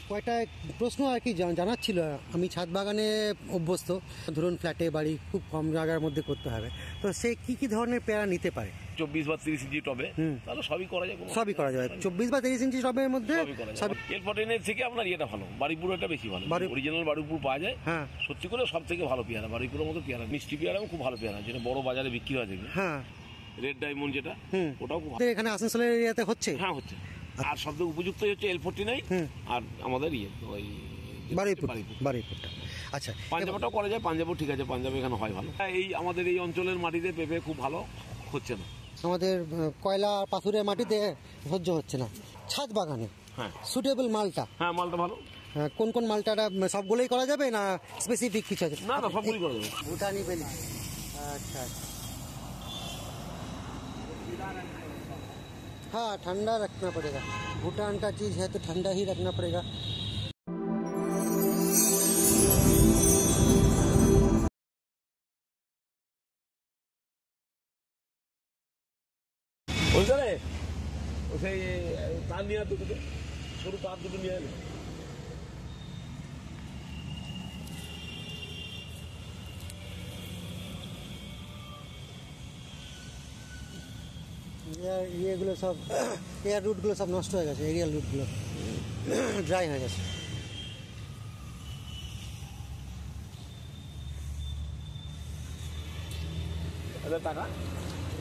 কয়টা প্রশ্ন আর কি জানার ছিল। আমি ছাদ বাগানে অভ্যস্ত, ধরুন ফ্ল্যাটে বাড়ি খুব কম জায়গার মধ্যে করতে হবে, তো সে কি ধরনের পেয়ারা নিতে পারে? 24 বা 30 ইঞ্চি টবে, তাহলে সবই করা যায়। সবই করা যায় 24 বা 30 ইঞ্চি টবের মধ্যে। এল14 থেকে আপনার ইয়েটা ভালো, বাড়িপুর এটা বেশি ভালো, অরিজিনাল বাড়িপুর পাওয়া যায়। হ্যাঁ, সত্যি করে সব থেকে ভালো পেয়ারা বাড়িপুরের মতো পেয়ারা। মিষ্টি পেয়ারাও খুব ভালো পেয়ারা, যেটা বড় বাজারে বিক্রি হয় দেখবে। হ্যাঁ, রেড ডায়মন্ড যেটা, ওটাও খুব এখানে আসানসোলের এরিয়াতে হচ্ছে। হ্যাঁ হচ্ছে। আর সব থেকে উপযুক্ত হচ্ছে L49 আর আমাদের ওই বারুইপুরটা। আচ্ছা, পাঞ্জাবটাও করা যায়, পাঞ্জাবও ঠিক আছে, পাঞ্জাব এখানে হয় ভালো। এই আমাদের এই অঞ্চলের মাটিতে পেঁপে খুব ভালো হচ্ছে না, আমাদের কয়লা পাথুরের মাটিতে সহ্য হচ্ছে না। ছাদ বাগানে হ্যাঁ সুটেবল মালটা, হ্যাঁ মালটা ভালো। কোন কোন মালটাটা সবগুলোই করা যাবে না স্পেসিফিক কিছু আছে? না না, সবগুলোই করা যাবে। ভুটানি বেলি, अच्छा। हाँ, ठंडा रखना पड़ेगा, भूटान का चीज़ है तो ठंडा ही रखना पड़ेगा। তার নিয়ে দুটো সরু তার দুটো নিয়ে এলো। ইয়েগুলো সব এয়ার রুটগুলো সব নষ্ট হয়ে গেছে, এরিয়াল রুটগুলো ড্রাই হয়ে গেছে। টাকা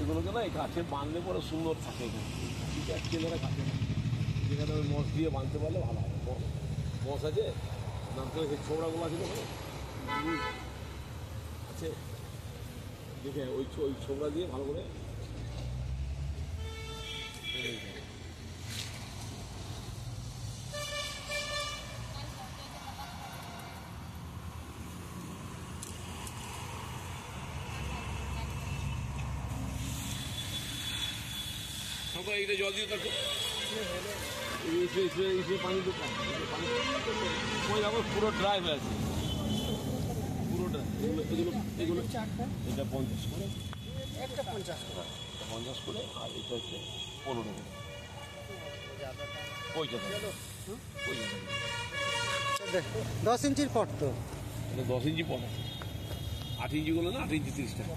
এগুলোকে না এই গাছে বাঁধলে পরে সুন্দর থাকে এখানে, ঠিক আছে? ছেলেরা গাছে যেখানে ওই মশ দিয়ে বাঁধতে পারলে ভালো হবে। মশ আছে, নাম করে সেই ছোবড়াগুলো আছে আছে, দেখে ওই ছোবড়া দিয়ে ভালো করে এইটা জল দিয়ে থাকো, পানি তো কম, পানি দেখো পুরো ড্রাই হয়ে আছে, পুরো ড্রাই। এগুলো এটা 50 করে, একটা 50 করে, 50 করে, আর এটা হচ্ছে 15 করে। ওইটা 10 ইঞ্চির পট, তো 10 ইঞ্চি পট আছে। 8 ইঞ্চিগুলো না, 8 ইঞ্চি 30 টাকা।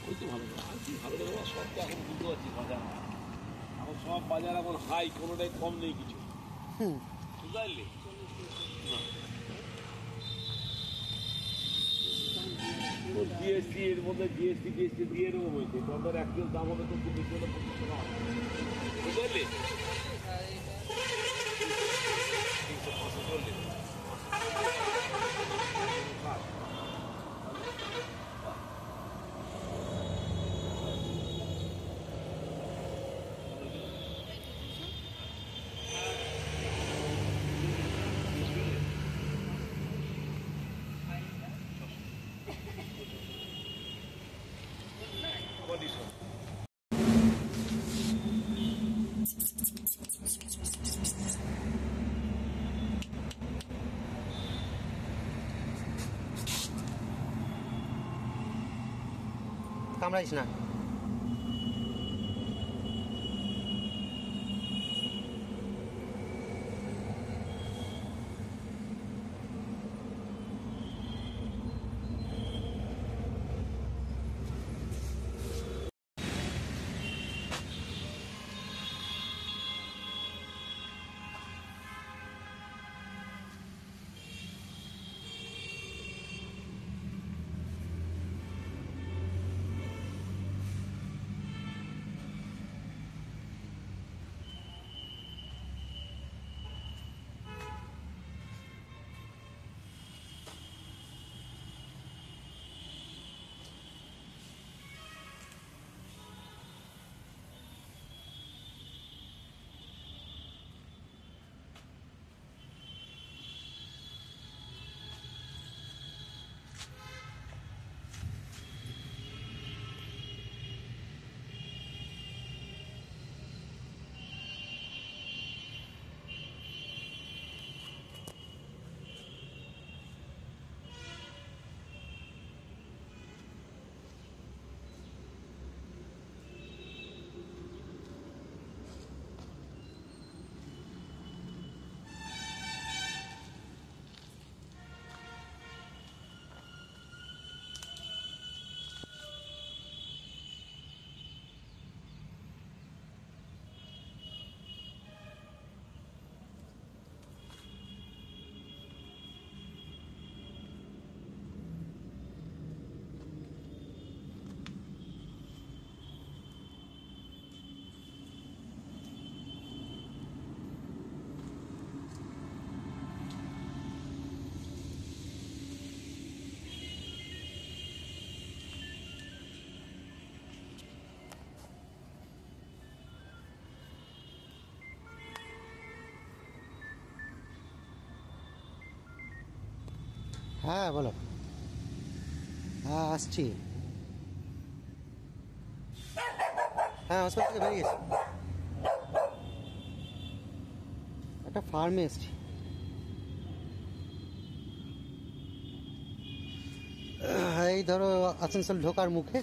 ওই তো ভালো, আর কি ভালো দেবো, সব তো এখন বুঝতে পারছি বাজার, এখন সব বাজার এখন হাই, কোনোটাই কম নেই কিছু, বুঝতে পারলি? জিএসটি এর মধ্যে জিএসটি দিয়ে দেবো বলছে, টমেটোর 1 কিলো দাম হবে তো খুব বেশি হলে 25 টাকা হবে, বুঝতে পারলি? 345। কামড়াইস না। হ্যাঁ বলো। হ্যাঁ আসছি। হ্যাঁ হসপিটাল থেকে বেরিয়ে গেছি, একটা ফার্মে এসছি। এই ধরো আসানসোল ঢোকার মুখে।